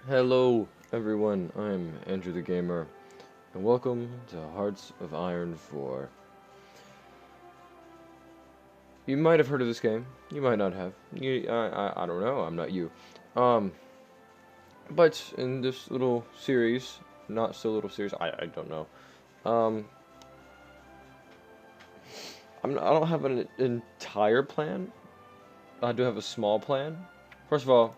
Hello everyone, I'm Andrew the Gamer, and welcome to Hearts of Iron 4. You might have heard of this game, you might not have. I don't know, I'm not you. But in this little series, not so little series, I don't know. I don't have an entire plan. I do have a small plan. First of all,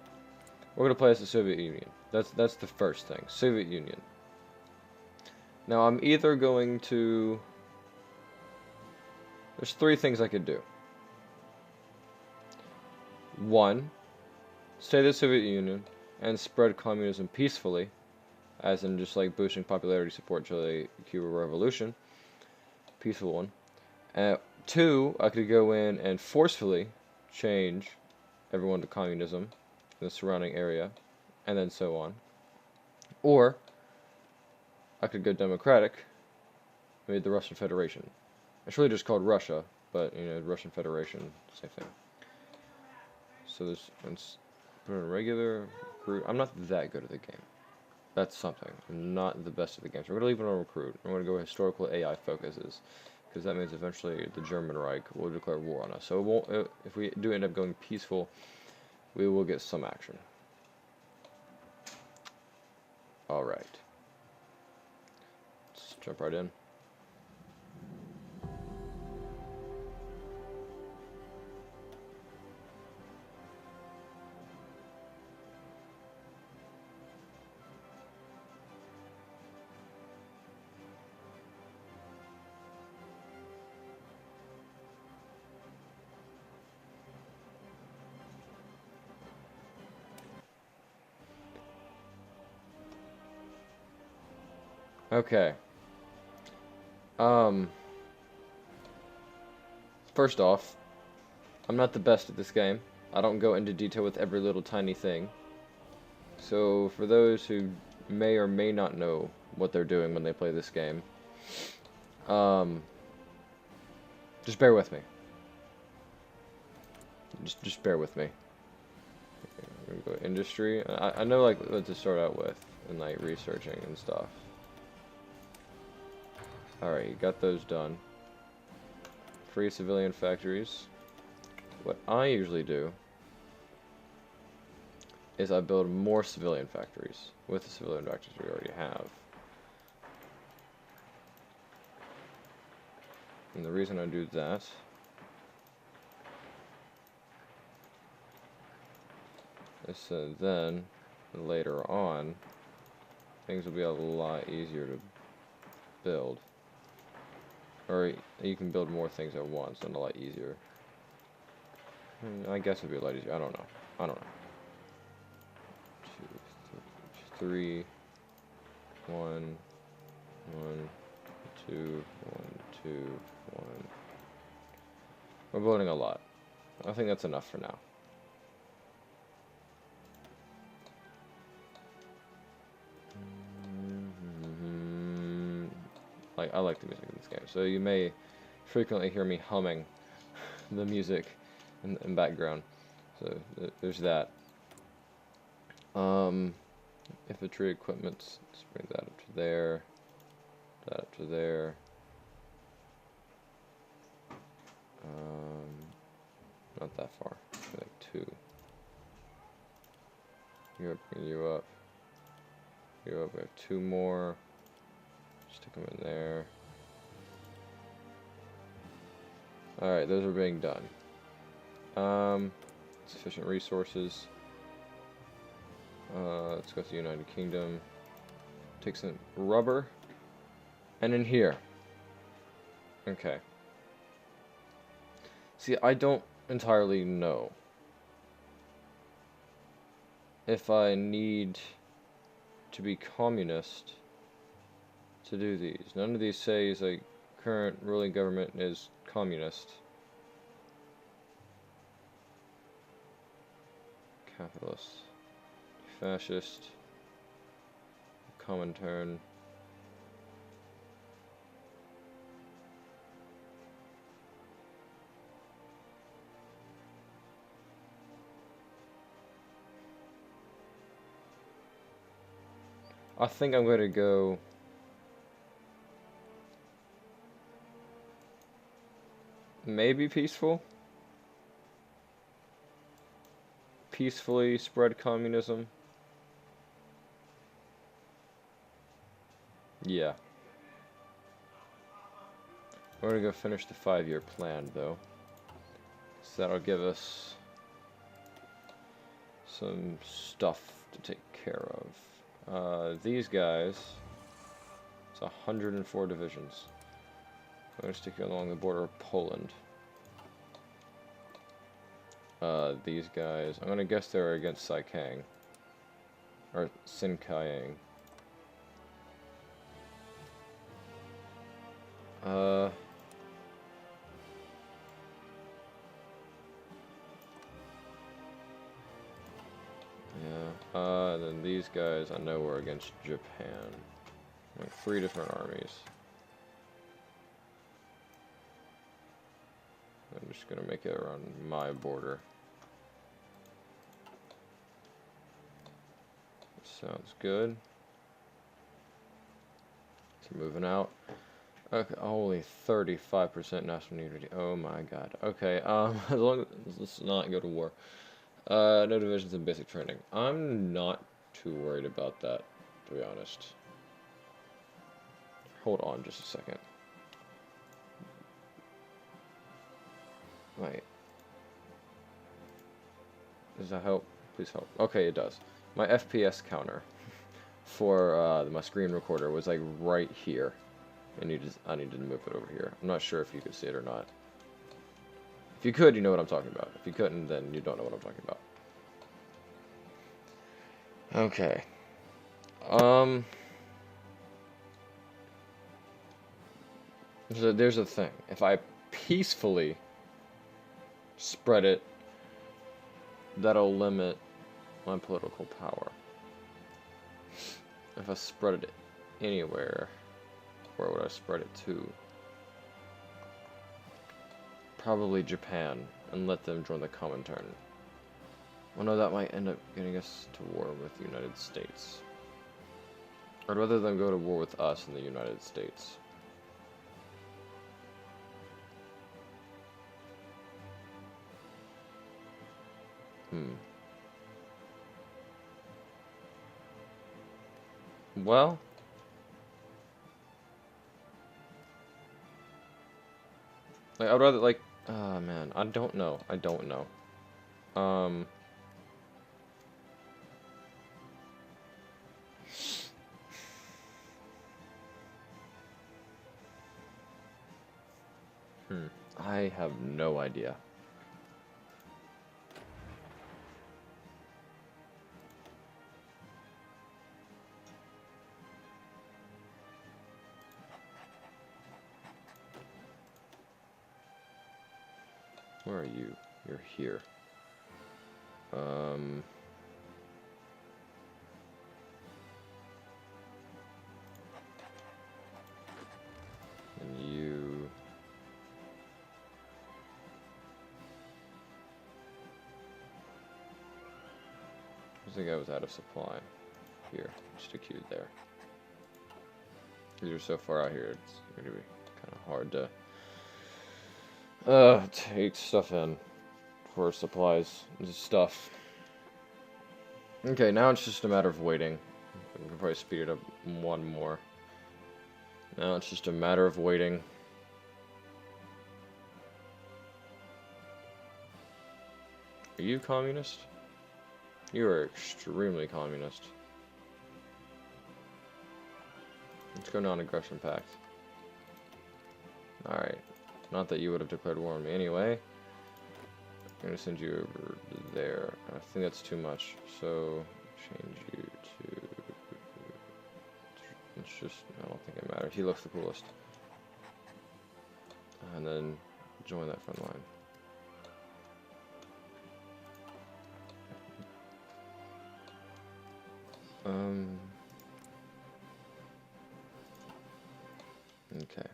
we're gonna play as the Soviet Union. That's the first thing. Soviet Union. Now I'm either going to... There's three things I could do. One, stay the Soviet Union and spread communism peacefully, as in just like boosting popularity support to the Cuba Revolution. Peaceful one. Two, I could go in and forcefully change everyone to communism in the surrounding area, and then so on. Or, I could go democratic, made the Russian Federation. It's really just called Russia, but, you know, Russian Federation, same thing. So there's, let's put in regular, recruit. I'm not that good at the game. That's something. I'm not the best at the game. So we're going to leave it on recruit. I'm going to go historical AI focuses, because that means eventually the German Reich will declare war on us. So it won't, if we do end up going peaceful, we will get some action. Alright. Let's jump right in. Okay. First off, I'm not the best at this game. I don't go into detail with every little tiny thing. So, for those who may or may not know what they're doing when they play this game, just bear with me. Just bear with me. We're gonna go industry. I know like what to start out with and like researching and stuff. Alright, you got those done. Free civilian factories. What I usually do is I build more civilian factories with the civilian factories we already have. And the reason I do that is so then later on things will be a lot easier to build. Or you can build more things at once and a lot easier. I guess it'd be a lot easier. I don't know. 2, 3, 1, 1, 2, 1, 2, 1. We're building a lot. I think that's enough for now. I like the music in this game, so you may frequently hear me humming the music in background. So there's that. Infantry equipment. Let's bring that up to there. That up to there. Not that far. Like 2. You up, bring you up. You up. We have 2 more. Stick them in there. Alright, those are being done. Sufficient resources. Let's go to the United Kingdom. Take some rubber. And in here. Okay. See, I don't entirely know if I need to be communist to do these. None of these say like current ruling government is communist. Capitalist. Fascist. Comintern. I think I'm going to go... maybe peaceful? Peacefully spread communism? Yeah. We're gonna go finish the 5-year plan, though. So that'll give us some stuff to take care of. These guys, it's 104 divisions. I'm gonna stick you along the border of Poland. These guys, I'm gonna guess they're against Saikang. Or Sinkiang. Yeah, and then these guys, I know we're against Japan. Like 3 different armies. I'm just gonna make it around my border. Sounds good. So moving out. Okay, only 35% national unity. Oh my god. Okay, as long as let's not go to war. No divisions in basic training. I'm not too worried about that, to be honest. Hold on just a second. Wait. Does that help? Please help. Okay, it does. My FPS counter for my screen recorder was like right here. I needed to move it over here. I'm not sure if you could see it or not. If you could, you know what I'm talking about. If you couldn't, then you don't know what I'm talking about. Okay. So there's a thing. If I peacefully spread it, that'll limit my political power. If I spread it anywhere, where would I spread it to? Probably Japan, and let them join the Comintern. Well, no, that might end up getting us to war with the United States. I'd rather them go to war with us in the United States. Well, like, I'd rather, like, oh man, I don't know. I have no idea. Where are you? You're here. And you... I think I was out of supply. Here, stick you there. You're so far out here, it's going to be kind of hard to take stuff in for supplies and stuff. Okay, now it's just a matter of waiting. We can probably speed it up one more. Now it's just a matter of waiting. Are you communist? You are extremely communist. Let's go non-aggression pact. Alright. Not that you would have declared war on me anyway. I'm going to send you over there. I think that's too much. So, change you to... It's just... I don't think it matters. He looks the coolest. And then join that front line. Okay.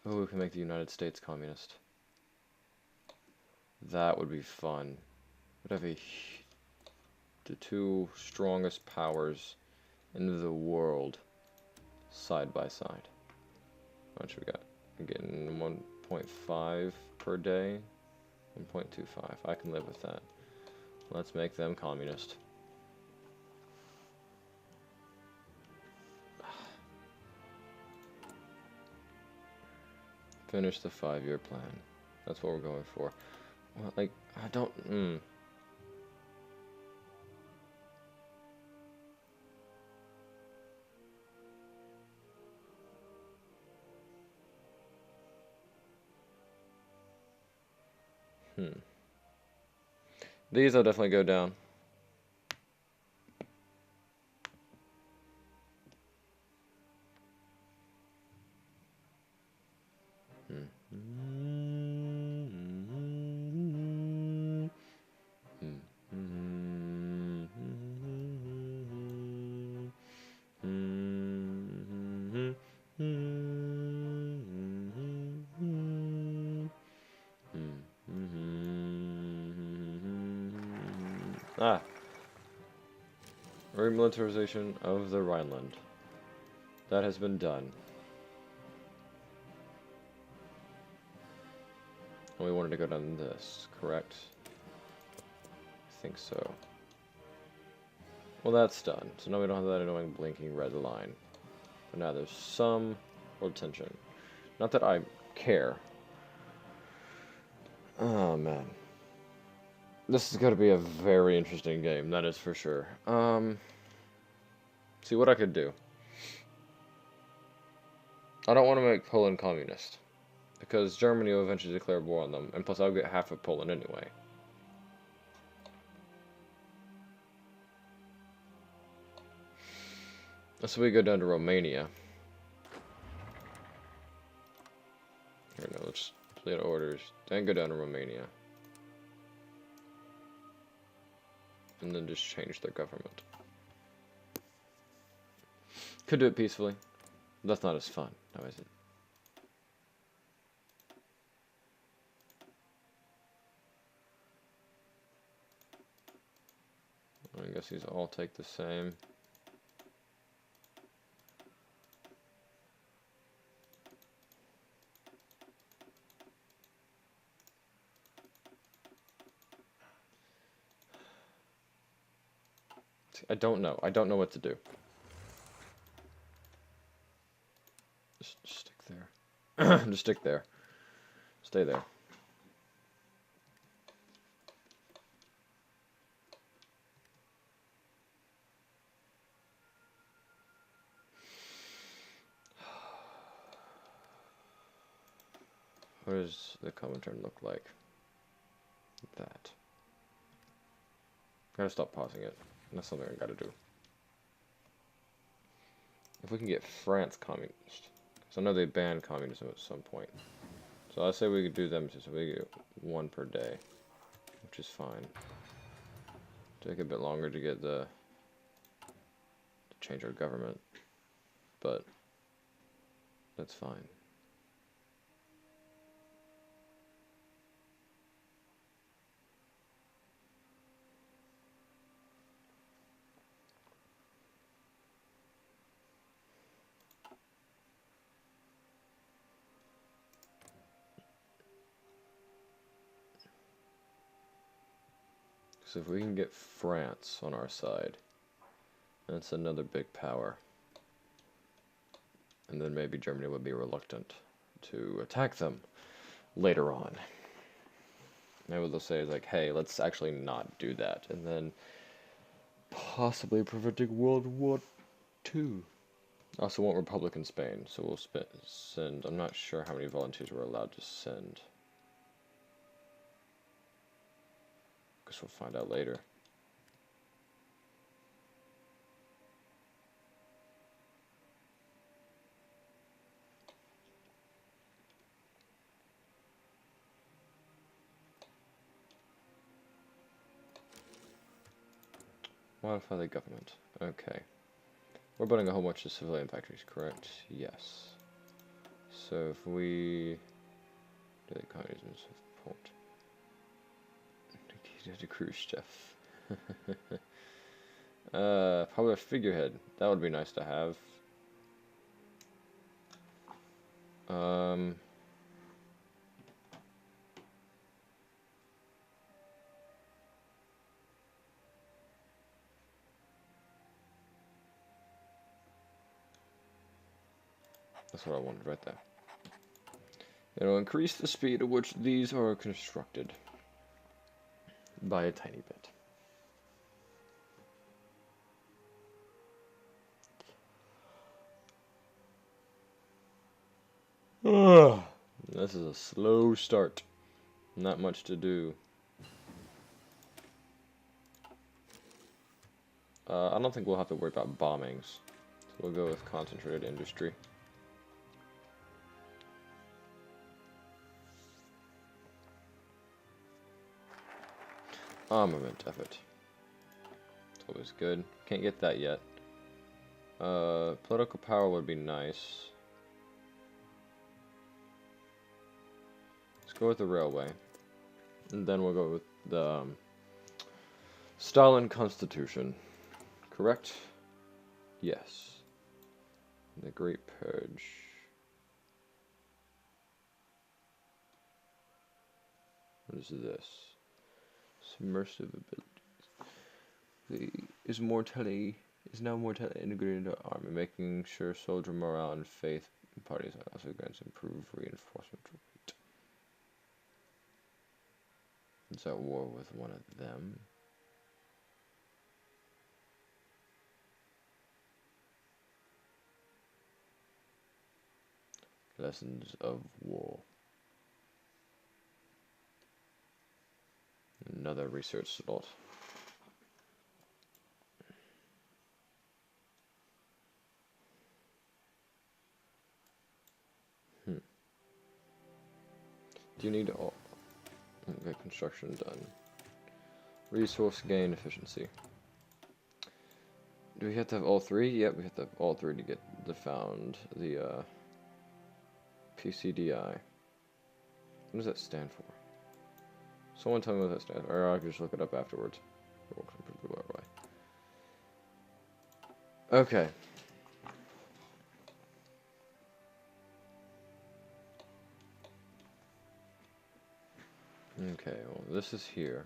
Oh, we can make the United States communist. That would be fun. Would have the 2 strongest powers in the world side by side. How much we got? We're getting 1.5 per day. 1.25. I can live with that. Let's make them communist. Finish the 5-year plan. That's what we're going for. Well, like, I don't... These will definitely go down. Ah. Remilitarization of the Rhineland. That has been done. And we wanted to go down this, correct? I think so. Well, that's done. So now we don't have that annoying blinking red line. But now there's some world tension. Not that I care. Oh, man. This is going to be a very interesting game, that is for sure. See what I could do. I don't want to make Poland communist, because Germany will eventually declare war on them, and plus I'll get half of Poland anyway. So we go down to Romania. Here, no, let's delete orders, then go down to Romania. And then just change their government. Could do it peacefully. That's not as fun, now is it? I guess these all take the same. See, I don't know. I don't know what to do. Just stick there. Just stick there. Stay there. What does the common turn look like? That. Gotta stop pausing it. That's something I gotta do. If we can get France communist. Because I know they banned communism at some point. So I say we could do them too, so we get 1 per day. Which is fine. Take a bit longer to get to change our government. But that's fine. So if we can get France on our side, that's another big power. And then maybe Germany would be reluctant to attack them later on. Maybe they'll say, like, hey, let's actually not do that. And then possibly preventing World War II. I also want Republican Spain, so we'll send, I'm not sure how many volunteers we're allowed to send. Guess we'll find out later. Modify the government. Okay. We're building a whole bunch of civilian factories, correct? Yes. So if we do the communism support. Nikita to Khrushchev. Probably a figurehead. That would be nice to have. That's what I wanted right there. It'll increase the speed at which these are constructed by a tiny bit. This is a slow start. Not much to do. I don't think we'll have to worry about bombings. So we'll go with concentrated industry. Armament effort. It's always good. Can't get that yet. Political power would be nice. Let's go with the railway. And then we'll go with the Stalin Constitution. Correct? Yes. The Great Purge. What is this? Submersive abilities. Is now mortality integrated into our army, making sure soldier morale and faith in parties also grants improved reinforcement rate. It's at war with one of them. Lessons of war. Another research slot. Do you need all? Okay, construction done. Resource gain efficiency. Do we have to have all three? Yep, we have to have all three to get the PCDI. What does that stand for? Someone tell me what that stands for, or I can just look it up afterwards. Okay. Okay, well, this is here.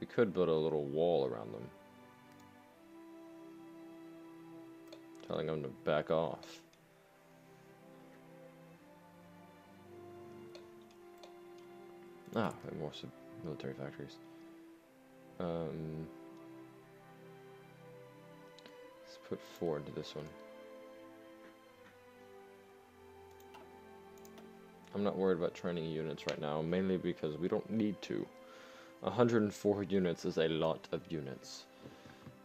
We could build a little wall around them. Telling them to back off. Ah, and more military factories. Let's put 4 into this one. I'm not worried about training units right now, mainly because we don't need to. 104 units is a lot of units.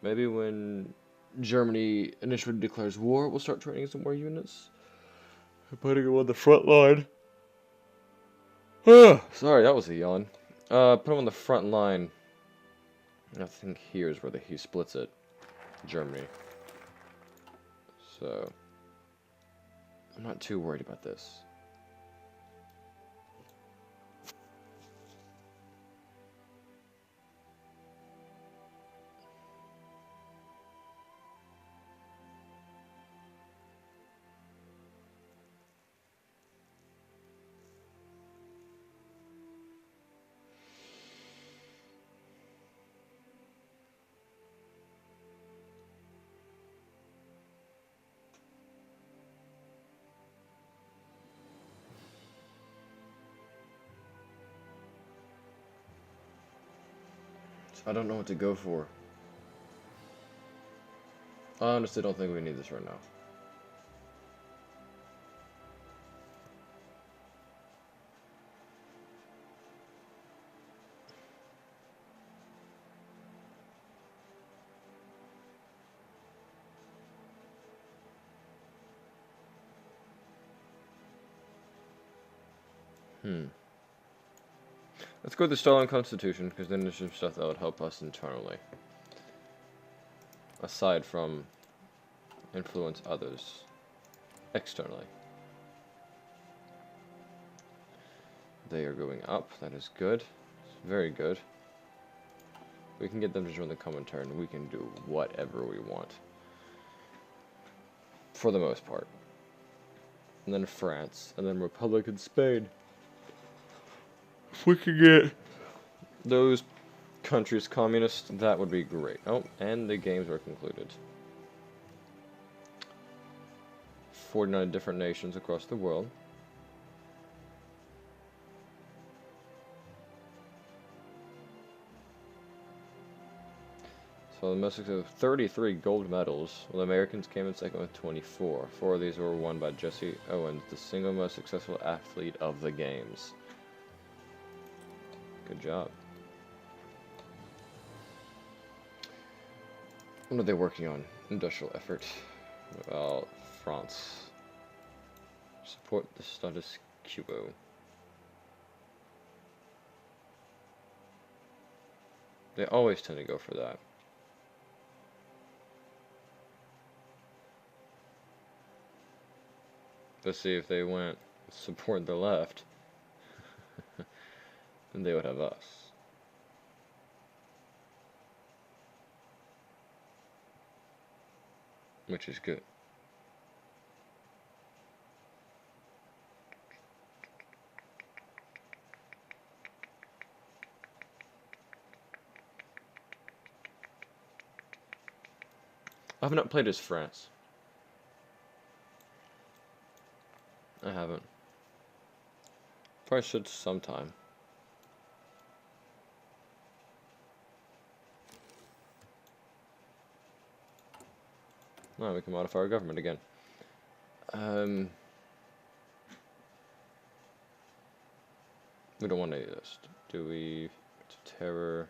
Maybe when Germany initially declares war, we'll start training some more units. Putting them on the front line. Sorry, that was a yawn. Put them on the front line. I think here is where he splits it. Germany. So, I'm not too worried about this. I don't know what to go for. I honestly don't think we need this right now. Let's go with the Stalin Constitution, because then there's some stuff that would help us internally. Aside from influence others externally. They are going up, that is good. It's very good. We can get them to join the Comintern. We can do whatever we want. For the most part. And then France. And then Republic in Spain. If we could get those countries communist, that would be great. Oh, and the games are concluded. 49 different nations across the world. So the most successful 33 gold medals. Well, the Americans came in second with 24. 4 of these were won by Jesse Owens, the single most successful athlete of the games. Good job. What are they working on? Industrial effort. Well, France. Support the status quo. They always tend to go for that. Let's see if they went support the left. Then they would have us. Which is good. I have not played as France. I haven't. Probably should sometime. Now we can modify our government again. We don't want any of this. Do we? Terror.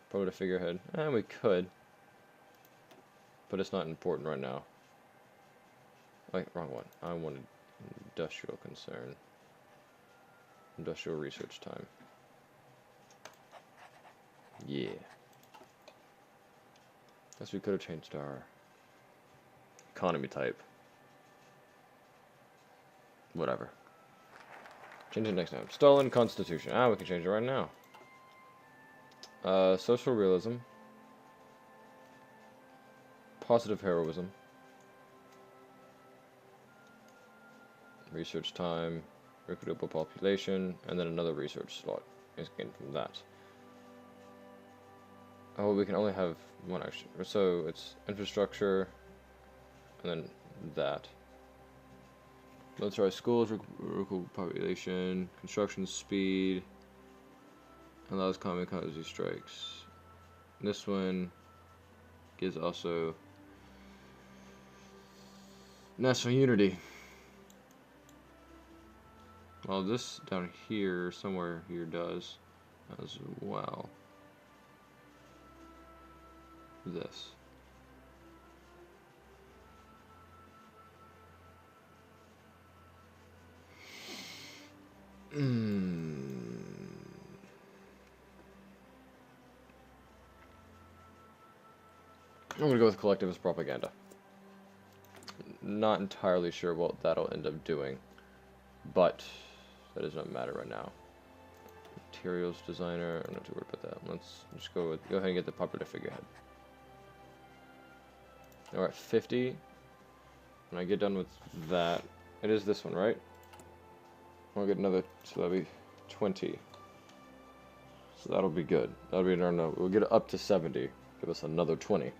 Promote a figurehead. We could. But it's not important right now. Wait, wrong one. I wanted industrial concern. Industrial research time. Yeah. Guess we could have changed our economy type. Whatever. Change it next time. Stalin Constitution. We can change it right now. Social realism. Positive heroism. Research time. Recruitable population. And then another research slot is gained from that. Oh, we can only have one action. So it's infrastructure. And then that. Military schools, recruitable population, construction speed, allows kamikaze strikes. This one gives also national unity. Well, this down here, somewhere here does as well. This. I'm gonna go with collectivist propaganda. Not entirely sure what that'll end up doing, but that does not matter right now. Materials designer, I'm not too worried about that. Let's just go ahead and get the popular figurehead. Alright, 50. When I get done with that, it is this one, right? I'll get another, so that'll be 20. So that'll be good. That'll be no. We'll get it up to 70. Give us another 20.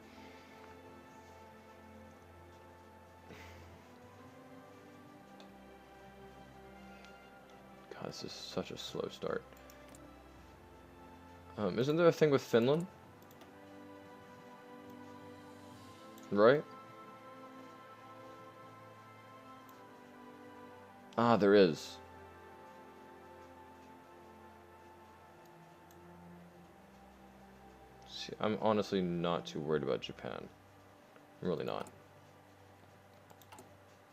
God, this is such a slow start. Isn't there a thing with Finland? Right? There is. See, I'm honestly not too worried about Japan. I'm really not.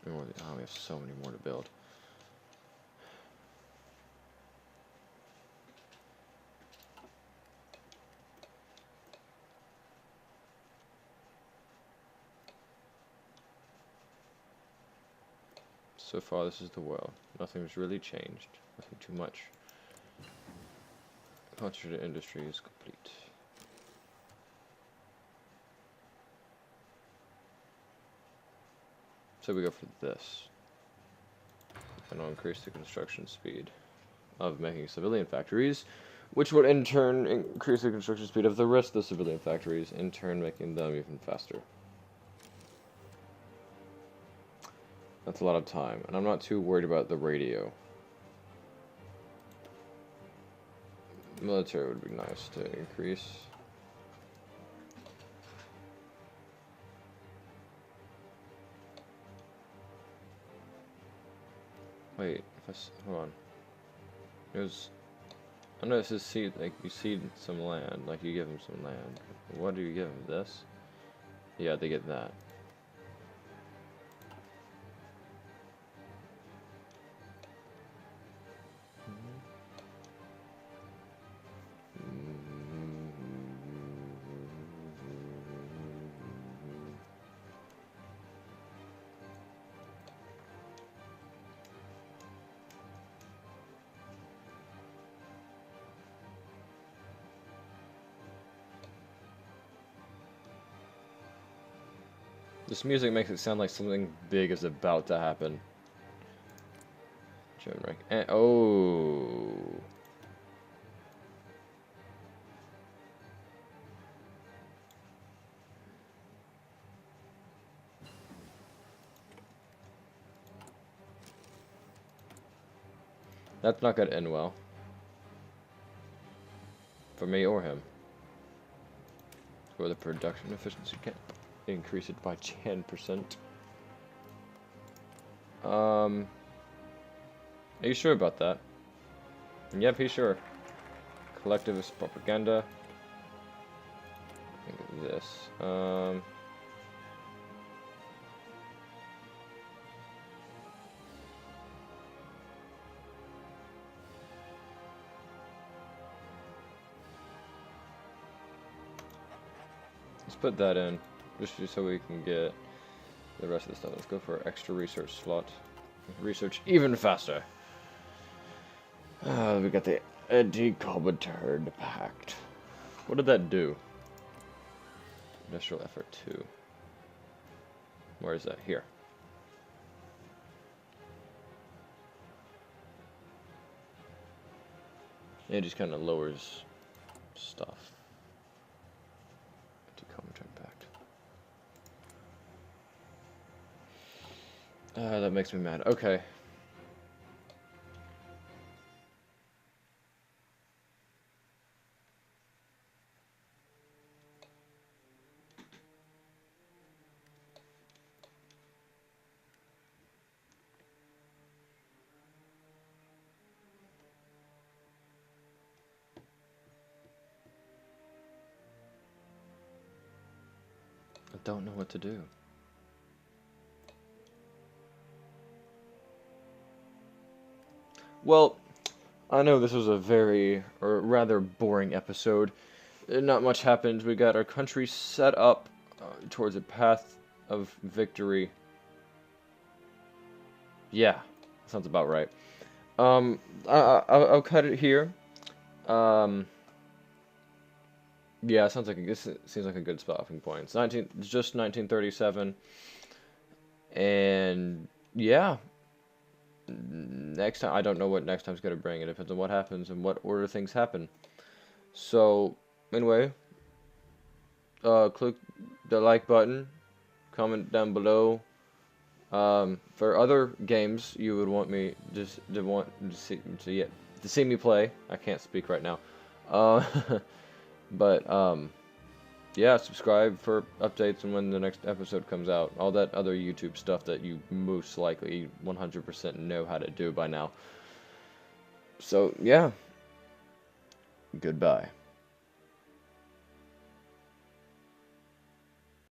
We have so many more to build. So far, this is the world. Nothing's really changed. Nothing too much. Concentrated industry is complete. So we go for this. And I'll increase the construction speed of making civilian factories, which would in turn increase the construction speed of the rest of the civilian factories, in turn making them even faster. That's a lot of time, and I'm not too worried about the radio. Military would be nice to increase. Wait, hold on. It was, I know this is seed, like you seed some land, like you give them some land. What do you give them? This? Yeah, they get that. This music makes it sound like something big is about to happen. German rank. And, oh. That's not going to end well. For me or him. Or the production efficiency cap. Increase it by 10%. Are you sure about that? Yep, he's sure. Collectivist propaganda. I think of this. Let's put that in. Just so we can get the rest of the stuff. Let's go for extra research slot. Research even faster. We got the Anti-Comintern Pact. What did that do? Industrial effort 2. Where is that? Here. It just kind of lowers stuff. Anti-Comintern Pact. That makes me mad. Okay. I don't know what to do. Well, I know this was a very, or rather boring episode. Not much happened. We got our country set up towards a path of victory. Yeah, sounds about right. I'll cut it here. Yeah, sounds like this seems like a good stopping point. It's just 1937, and yeah. Next time, I don't know what next time's gonna bring. It depends on what happens and what order things happen. So, anyway, click the like button, comment down below. For other games you would want me to see me play. I can't speak right now. But yeah, subscribe for updates and when the next episode comes out. All that other YouTube stuff that you most likely 100% know how to do by now. So, yeah. Goodbye.